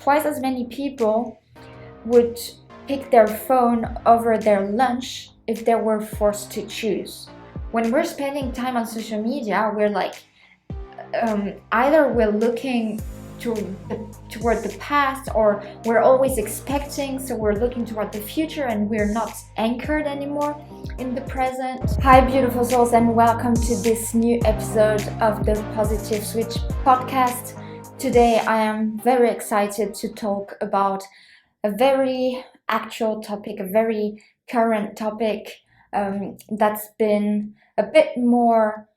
twice as many people would pick their phone over their lunch if they were forced to choose. When we're spending time on social media, we're like, either we're looking toward the past, or we're always expecting, so we're looking toward the future and we're not anchored anymore in the present. Hi beautiful souls, and welcome to this new episode of the Positive Switch podcast. Today I am very excited to talk about a very actual topic, a very current topic that's been a bit more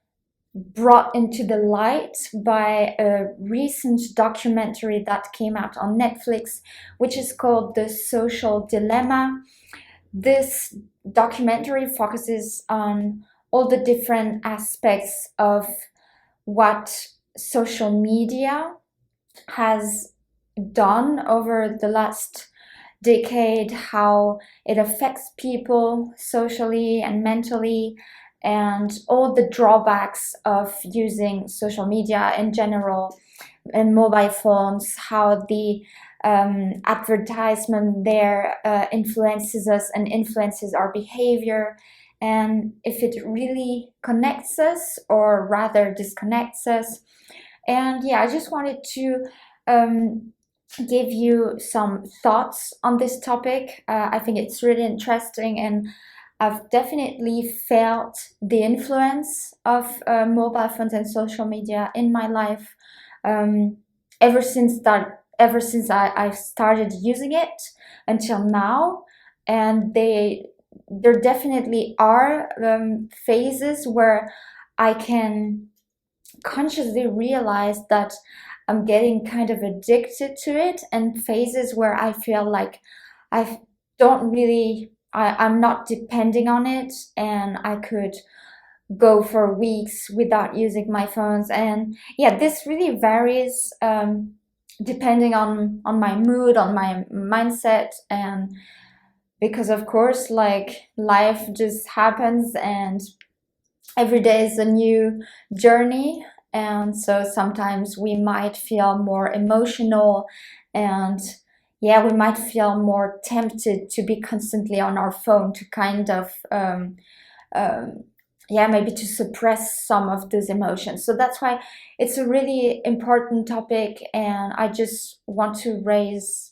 brought into the light by a recent documentary that came out on Netflix, which is called The Social Dilemma. This documentary focuses on all the different aspects of what social media has done over the last decade, how it affects people socially and mentally, and all the drawbacks of using social media in general and mobile phones, how the advertisement there influences us and influences our behavior, and if it really connects us or rather disconnects us. And yeah, I just wanted to give you some thoughts on this topic. I think it's really interesting, and I've definitely felt the influence of mobile phones and social media in my life ever since I started using it until now. And there definitely are phases where I can consciously realize that I'm getting kind of addicted to it, and phases where I feel like I'm not depending on it, and I could go for weeks without using my phones. And yeah, this really varies depending on my mood, on my mindset, and because of course, like, life just happens and every day is a new journey. And so sometimes we might feel more emotional, and yeah, we might feel more tempted to be constantly on our phone to kind of maybe to suppress some of those emotions. So that's why it's a really important topic, and I just want to raise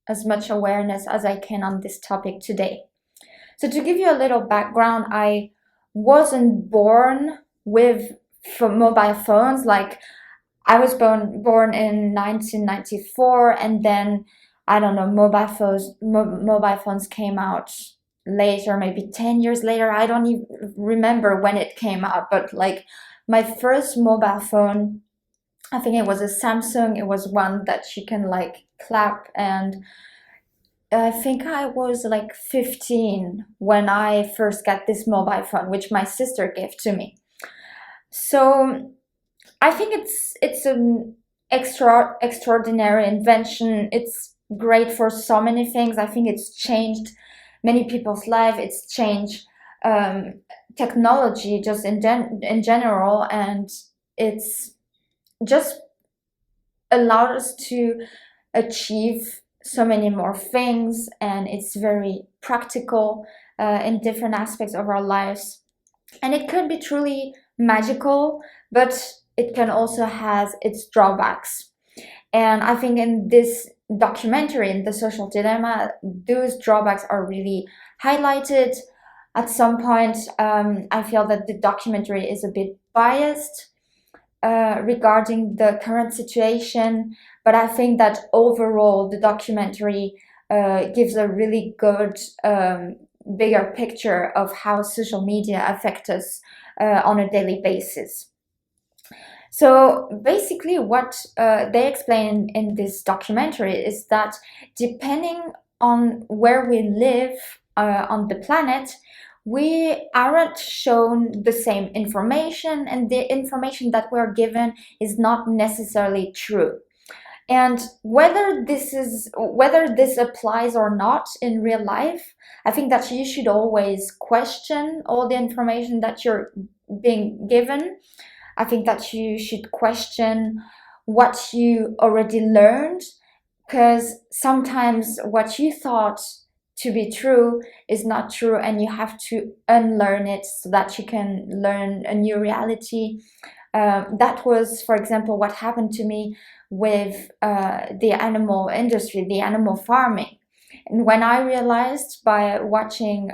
as much awareness as I can on this topic today. So to give you a little background, I wasn't born with mobile phones. Like, I was born in 1994, and then I don't know, mobile phones came out later, maybe 10 years later. I don't even remember when it came out, but like, my first mobile phone, I think it was a Samsung. It was one that you can like clap, and I think I was like 15 when I first got this mobile phone, which my sister gave to me. So I think it's an extraordinary invention. It's great for so many things. I think it's changed many people's life. It's changed technology just in general, and it's just allowed us to achieve so many more things, and it's very practical in different aspects of our lives. And it could be truly magical, but it can also has its drawbacks. And I think in this documentary, in The Social Dilemma, those drawbacks are really highlighted. At some point, I feel that the documentary is a bit biased regarding the current situation, but I think that overall the documentary gives a really good bigger picture of how social media affect us on a daily basis. So basically what they explain in this documentary is that depending on where we live on the planet, we aren't shown the same information, and the information that we're given is not necessarily true. And whether this applies or not in real life, I think that you should always question all the information that you're being given. I think that you should question what you already learned, because sometimes what you thought to be true is not true, and you have to unlearn it so that you can learn a new reality. That was, for example, what happened to me with the animal industry, the animal farming. And when I realized by watching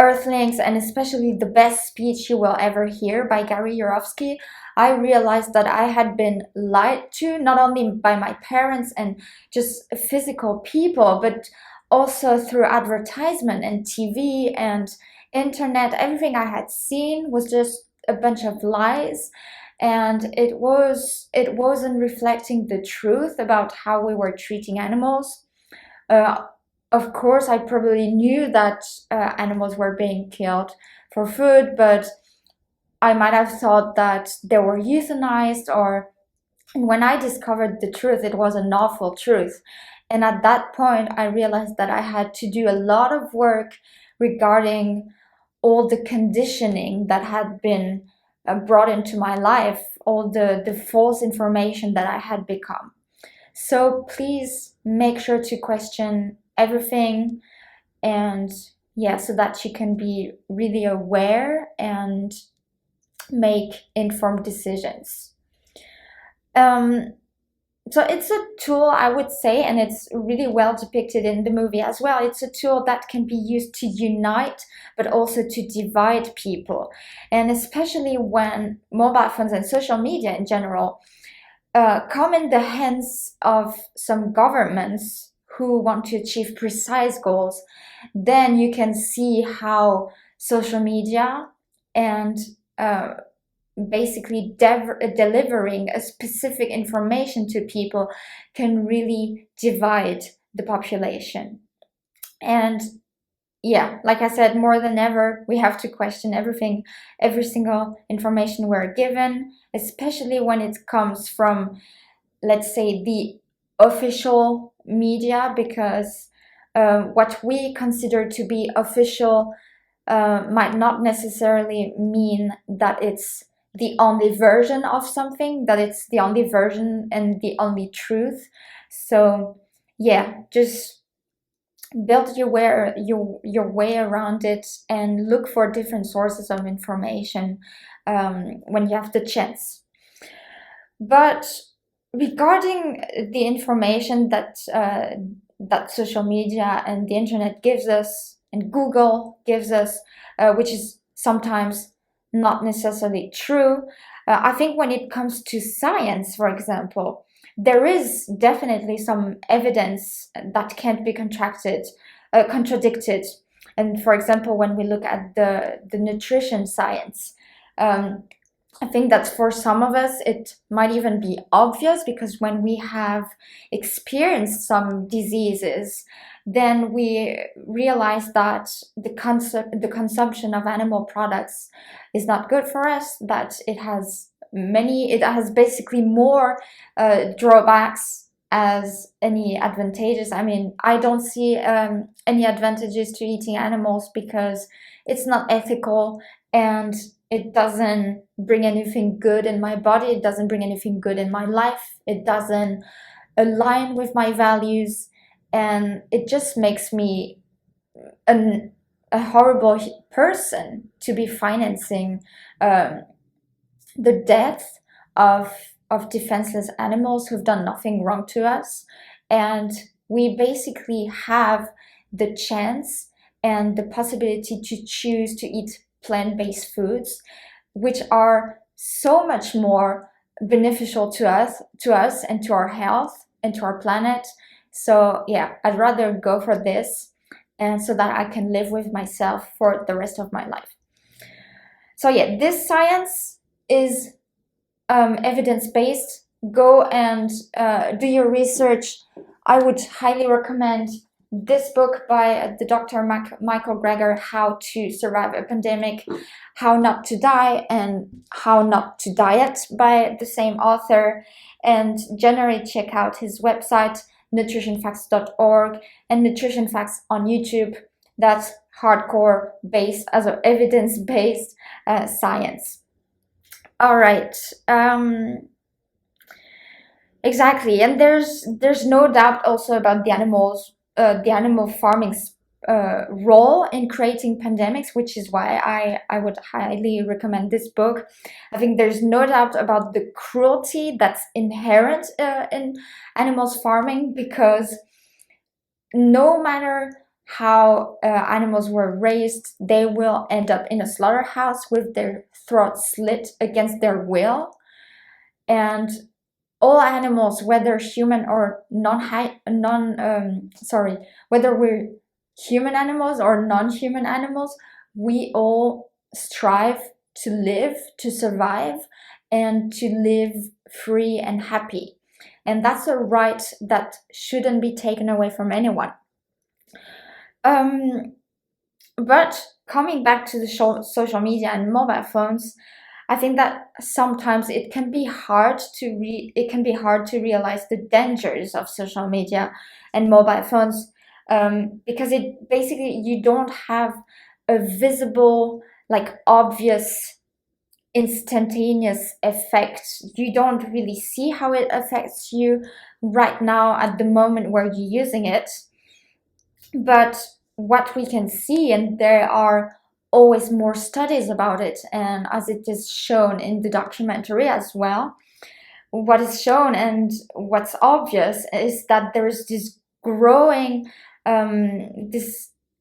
Earthlings, and especially the best speech you will ever hear by Gary Yourofsky, I realized that I had been lied to, not only by my parents and just physical people, but also through advertisement and TV and internet. Everything I had seen was just a bunch of lies, and it wasn't reflecting the truth about how we were treating animals. Uh, of course, I probably knew that animals were being killed for food, but I might have thought that they were euthanized, or and when I discovered the truth, it was an awful truth. And at that point, I realized that I had to do a lot of work regarding all the conditioning that had been brought into my life, all the false information that I had become. So please make sure to question everything, and yeah, so that you can be really aware and make informed decisions. Um, so it's a tool, I would say, and it's really well depicted in the movie as well. It's a tool that can be used to unite, but also to divide people. And especially when mobile phones and social media in general come in the hands of some governments who want to achieve precise goals, then you can see how social media and basically delivering a specific information to people can really divide the population. And yeah, like I said, more than ever, we have to question everything, every single information we're given, especially when it comes from, let's say, the official media, because what we consider to be official might not necessarily mean that it's the only version of something, that it's the only version and the only truth. So yeah, just build your way around it and look for different sources of information when you have the chance. But regarding the information that social media and the internet gives us and Google gives us, which is sometimes not necessarily true, I think when it comes to science, for example, there is definitely some evidence that can't be contradicted. And for example, when we look at the nutrition science, I think that for some of us, it might even be obvious, because when we have experienced some diseases, then we realize that the consumption of animal products is not good for us, that it has basically more drawbacks as any advantages. I mean, I don't see any advantages to eating animals because it's not ethical, and it doesn't bring anything good in my body, it doesn't bring anything good in my life, it doesn't align with my values, and it just makes me a horrible person to be financing the death of defenseless animals who've done nothing wrong to us. And we basically have the chance and the possibility to choose to eat plant-based foods, which are so much more beneficial to us and to our health and to our planet. So yeah, I'd rather go for this, and so that I can live with myself for the rest of my life. So yeah, this science is evidence-based. Go and do your research. I would highly recommend this book by the Dr. Michael Greger, How to Survive a Pandemic, How Not to Die, and How Not to Diet, by the same author. And generally check out his website, nutritionfacts.org, and Nutrition Facts on YouTube. That's hardcore based, as evidence-based science. All right. Exactly, and there's no doubt also about the animal farming's role in creating pandemics, which is why I would highly recommend this book. I think there's no doubt about the cruelty that's inherent in animals farming, because no matter how animals were raised, they will end up in a slaughterhouse with their throats slit against their will. And all animals, whether human or whether we're human animals or non-human animals, we all strive to live, to survive, and to live free and happy. And that's a right that shouldn't be taken away from anyone. Um, but coming back to the social media and mobile phones, I think that sometimes it can be hard to realize the dangers of social media and mobile phones, because it basically you don't have a visible, like obvious, instantaneous effect. You don't really see how it affects you right now at the moment where you're using it. But what we can see, and there are always more studies about it, and as it is shown in the documentary as well, what is shown and what's obvious is that there is this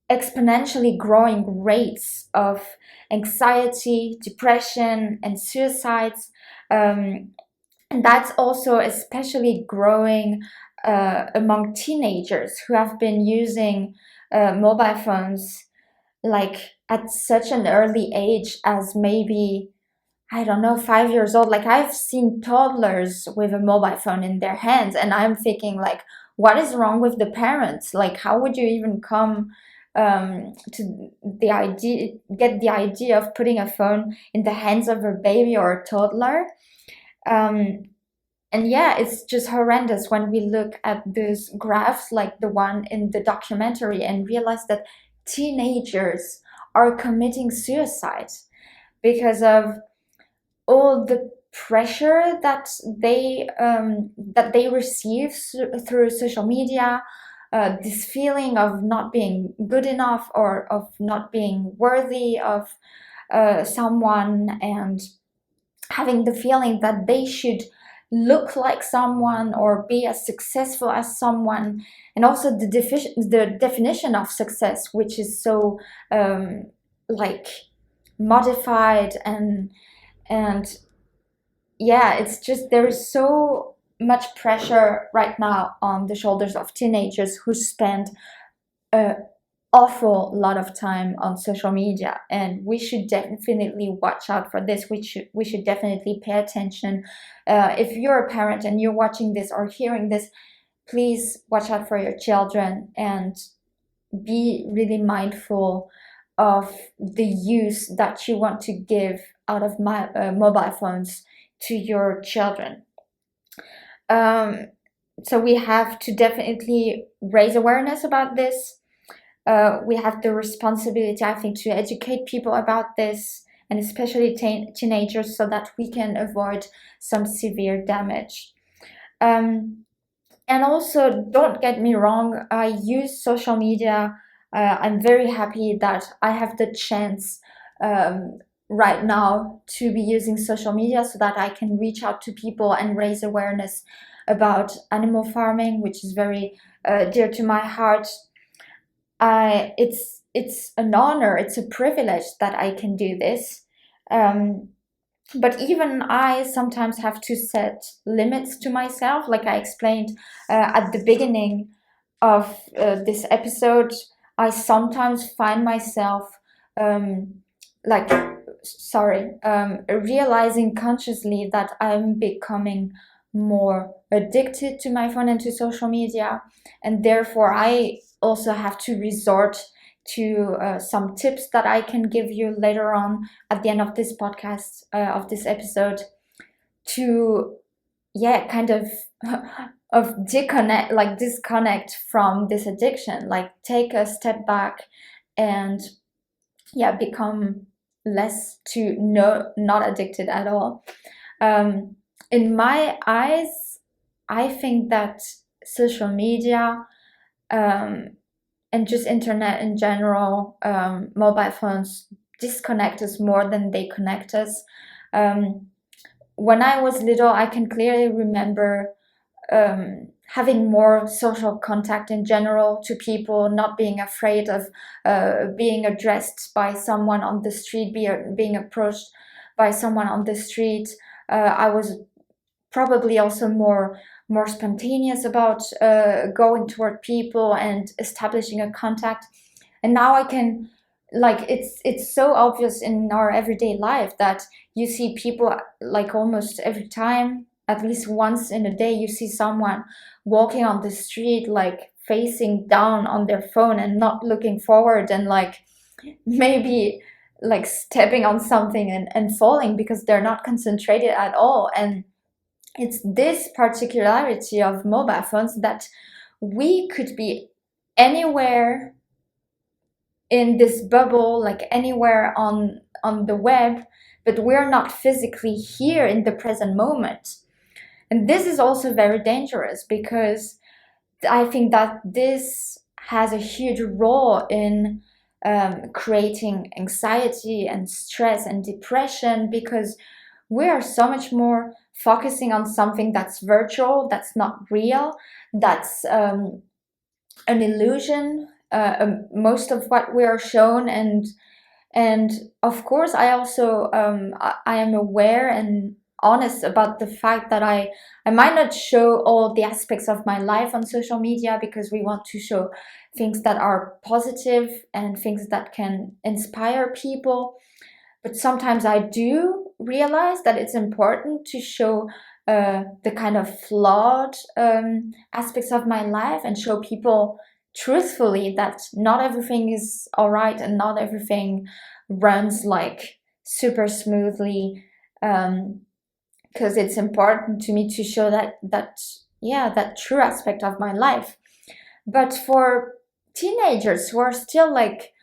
exponentially growing rates of anxiety, depression, and suicides. And that's also especially growing among teenagers who have been using mobile phones like at such an early age as maybe, I don't know, 5 years old. Like I've seen toddlers with a mobile phone in their hands, and I'm thinking like, what is wrong with the parents? Like, how would you even come get the idea of putting a phone in the hands of a baby or a toddler? Um, and yeah, it's just horrendous when we look at those graphs like the one in the documentary and realize that teenagers are committing suicide because of all the pressure that they receive through social media, this feeling of not being good enough or of not being worthy of someone, and having the feeling that they should look like someone or be as successful as someone, and also the definition of success, which is so um, like modified, and yeah, it's just there is so much pressure right now on the shoulders of teenagers who spend a awful lot of time on social media, and we should definitely watch out for this. We should definitely pay attention. If you're a parent and you're watching this or hearing this, please watch out for your children and be really mindful of the use that you want to give out of my mobile phones to your children. um, so we have to definitely raise awareness about this. We have the responsibility, I think, to educate people about this, and especially teenagers, so that we can avoid some severe damage. Um, and also, don't get me wrong, I use social media. I'm very happy that I have the chance um, right now to be using social media so that I can reach out to people and raise awareness about animal farming, which is very dear to my heart. It's an honor, it's a privilege that I can do this. Um, but even I sometimes have to set limits to myself, like I explained at the beginning of this episode. I sometimes find myself um, like, realizing consciously that I'm becoming more addicted to my phone and to social media, and therefore I also have to resort to some tips that I can give you later on at the end of this podcast, of this episode, to, yeah, kind of disconnect from this addiction, like take a step back and, yeah, become less to no not addicted at all. In my eyes, I think that social media, um, and just internet in general, mobile phones disconnect us more than they connect us. Um, when I was little, I can clearly remember having more social contact in general to people, not being afraid of being addressed by someone on the street, being approached by someone on the street. I was probably also more spontaneous about going toward people and establishing a contact. And now I can, like, it's so obvious in our everyday life that you see people, like, almost every time, at least once in a day, you see someone walking on the street, like facing down on their phone and not looking forward, and like maybe like stepping on something and falling because they're not concentrated at all. And it's this particularity of mobile phones that we could be anywhere in this bubble, like anywhere on the web, but we're not physically here in the present moment. And this is also very dangerous, because I think that this has a huge role in creating anxiety and stress and depression, because we are so much more focusing on something that's virtual, that's not real, that's an illusion. Most of what we are shown, and of course, I also I am aware and honest about the fact that I might not show all the aspects of my life on social media, because we want to show things that are positive and things that can inspire people. But sometimes I do realize that it's important to show the kind of flawed aspects of my life, and show people truthfully that not everything is all right and not everything runs like super smoothly. Because it's important to me to show that true aspect of my life. But for teenagers who are still like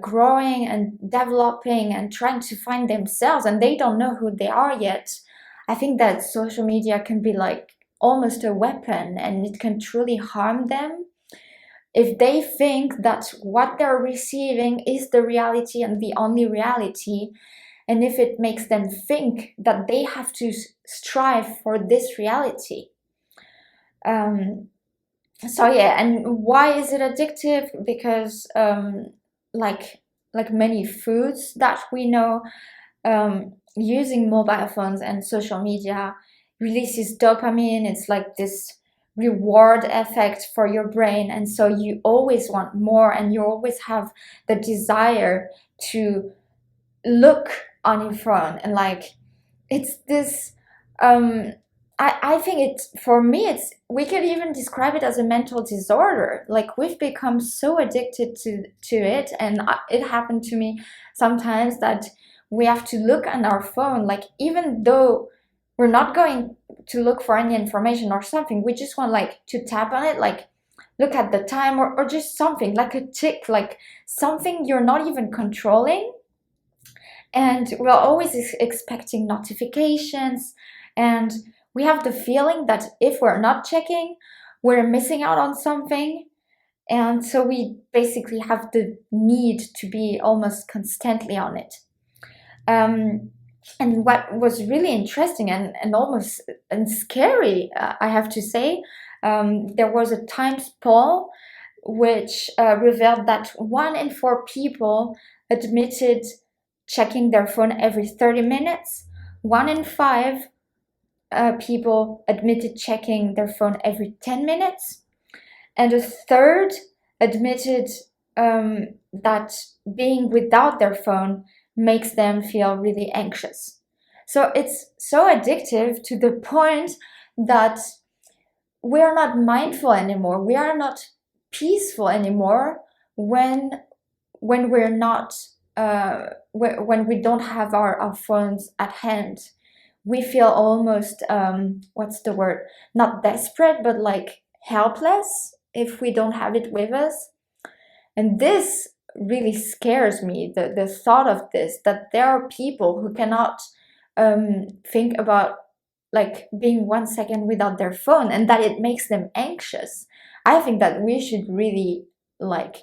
growing and developing and trying to find themselves, and they don't know who they are yet, I think that social media can be like almost a weapon, and it can truly harm them if they think that what they're receiving is the reality and the only reality, and if it makes them think that they have to strive for this reality. Um, so yeah, and why is it addictive? Because like like many foods that we know, using mobile phones and social media releases dopamine. It's like this reward effect for your brain, and so you always want more, and you always have the desire to look on your phone. And like, it's this I think it's, for me, it's, we could even describe it as a mental disorder. Like, we've become so addicted to it, and it happened to me sometimes that we have to look on our phone, like, even though we're not going to look for any information or something, we just want like to tap on it, like look at the time, or just something like a tick, like something you're not even controlling. And we're always expecting notifications, and we have the feeling that if we're not checking, we're missing out on something. And so we basically have the need to be almost constantly on it. And what was really interesting and almost and scary, I have to say, there was a Times poll which revealed that 1 in 4 people admitted checking their phone every 30 minutes. 1 in 5 people admitted checking their phone every 10 minutes. And a third admitted that being without their phone makes them feel really anxious. So it's so addictive to the point that we are not mindful anymore. We are not peaceful anymore when we're not when we don't have our phones at hand. We feel almost what's the word? Not desperate, but like helpless if we don't have it with us. And this really scares me, the thought of this, that there are people who cannot think about like being 1 second without their phone and that it makes them anxious. I think that we should really like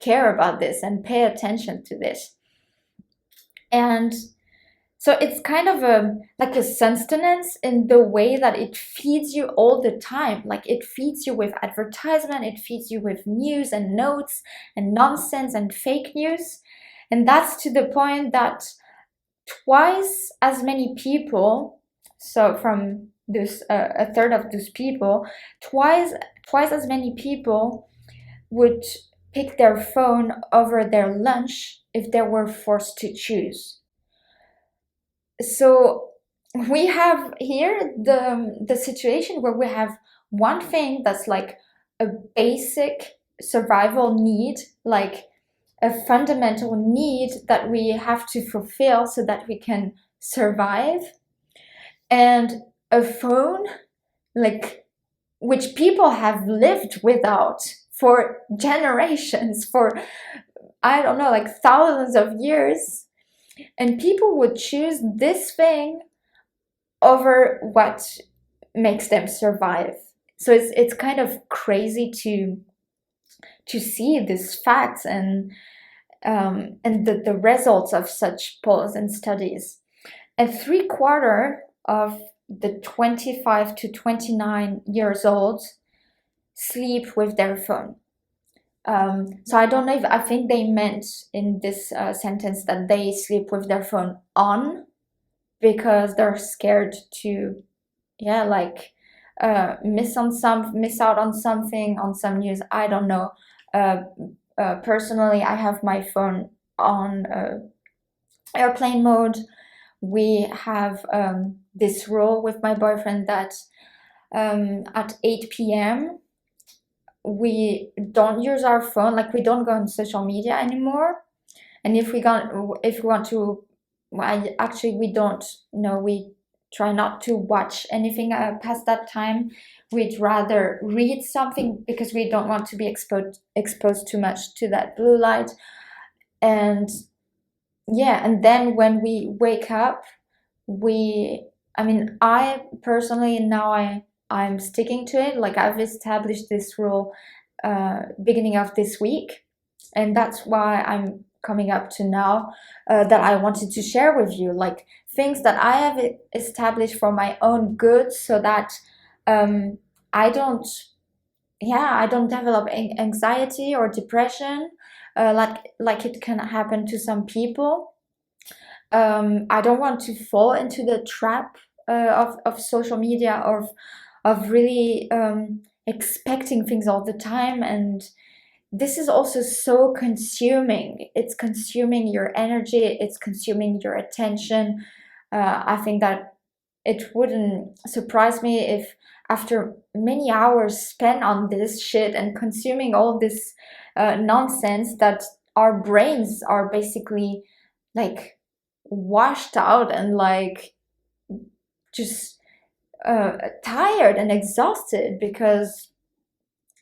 care about this and pay attention to this. And so it's kind of a like a sustenance in the way that it feeds you all the time. Like it feeds you with advertisement, it feeds you with news and notes and nonsense and fake news. And that's to the point that twice as many people, so from this a third of those people, twice as many people would pick their phone over their lunch if they were forced to choose. So we have here the situation where we have one thing that's like a basic survival need, like a fundamental need that we have to fulfill so that we can survive, and a phone like which people have lived without for generations, for I don't know, like thousands of years, and people would choose this thing over what makes them survive. So it's kind of crazy to see these facts and the results of such polls and studies. And 3/4 of the 25 to 29 years old sleep with their phone. So I don't know if I think they meant in this sentence that they sleep with their phone on because they're scared to, yeah, like miss out on something, on some news. I don't know. Personally, I have my phone on airplane mode. We have this rule with my boyfriend that at 8 p.m. we don't use our phone, like we don't go on social media anymore. And if we want to, well, actually we don't. No, we try not to watch anything past that time. We'd rather read something because we don't want to be exposed too much to that blue light. And yeah, and then when we wake up, I personally now I'm sticking to it. Like I've established this rule beginning of this week, and that's why I'm coming up to now that I wanted to share with you, like things that I have established for my own good, so that um, I don't, yeah, I don't develop anxiety or depression, like it can happen to some people. I don't want to fall into the trap of social or of really expecting things all the time. And this is also so consuming. It's consuming your energy, it's consuming your attention. I think that it wouldn't surprise me if after many hours spent on this shit and consuming all this nonsense, that our brains are basically like washed out and like just tired and exhausted, because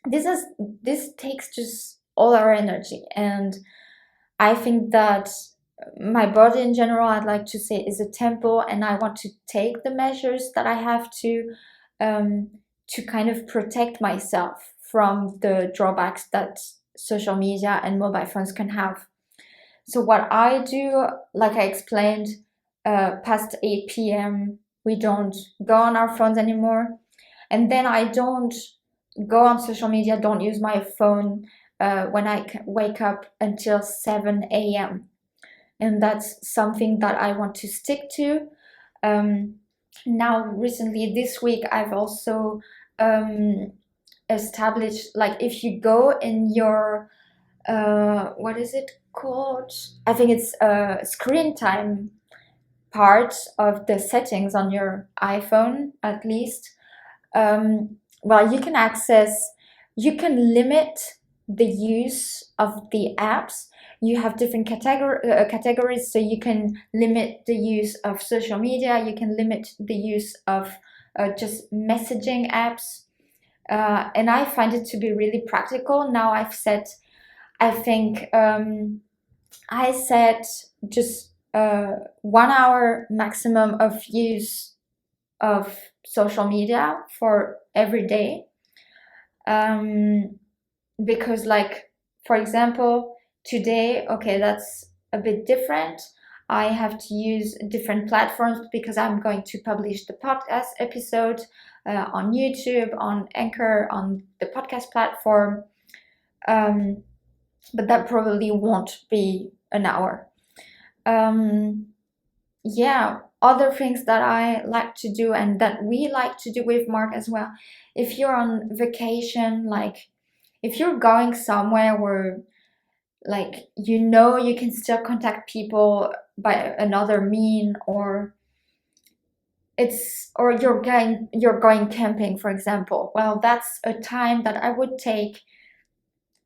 this takes just all our energy. And I think that my body in general, I'd like to say, is a temple, and I want to take the measures that I have to kind of protect myself from the drawbacks that social media and mobile phones can have. So what I do, like I explained, past 8 p.m. we don't go on our phones anymore, and then I don't go on social media, don't use my phone when I wake up until 7 a.m. And that's something that I want to stick to. Now, recently, this week, I've also established, like, if you go in your, what is it called? I think it's screen time part of the settings on your iPhone, at least. Well, you can limit the use of the apps. You have different categories, so you can limit the use of social media, you can limit the use of just messaging apps. And I find it to be really practical. Now I think I set just 1 hour maximum of use of social media for every day. Because like, for example, today, okay, that's a bit different. I have to use different platforms because I'm going to publish the podcast episode on YouTube, on Anchor, on the podcast platform. But that probably won't be an hour. Yeah, other things that I like to do and that we like to do with Mark as well. If you're on vacation, like if you're going somewhere where like you can still contact people by another mean, or you're going camping, for example. Well, that's a time that I would take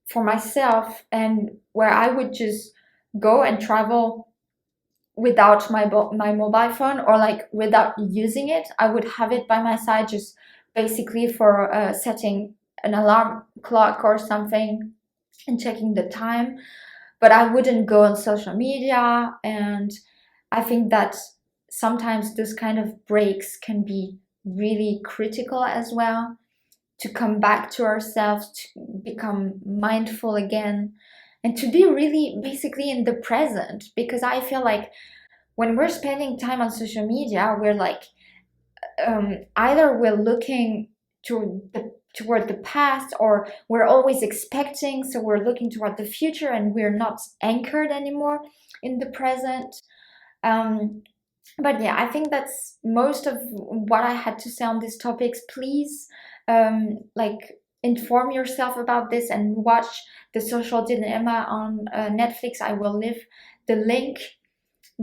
for myself, and where I would just go and travel without my mobile phone, or like without using it. I would have it by my side, just basically for setting an alarm clock or something and checking the time. But I wouldn't go on social media. And I think that sometimes those kind of breaks can be really critical as well, to come back to ourselves, to become mindful again, and to be really basically in the present. Because I feel like when we're spending time on social media, we're like either we're looking toward the past, or we're always expecting, so we're looking toward the future and we're not anchored anymore in the present. But yeah, I think that's most of what I had to say on these topics. Please like inform yourself about this and watch The Social Dilemma on Netflix. I will leave the link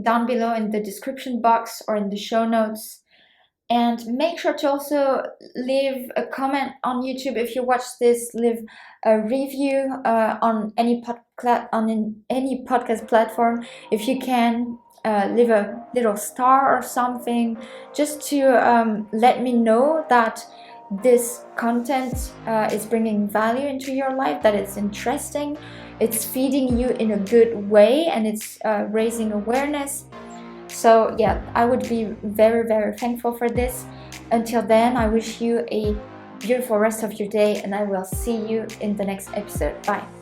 down below in the description box or in the show notes. And make sure to also leave a comment on YouTube if you watch this. Leave a review on any podcast platform. If you can, leave a little star or something, just to let me know that this content is bringing value into your life, that it's interesting, it's feeding you in a good way, and it's raising awareness. So yeah, I would be very, very thankful for this. Until then, I wish you a beautiful rest of your day, and I will see you in the next episode. Bye.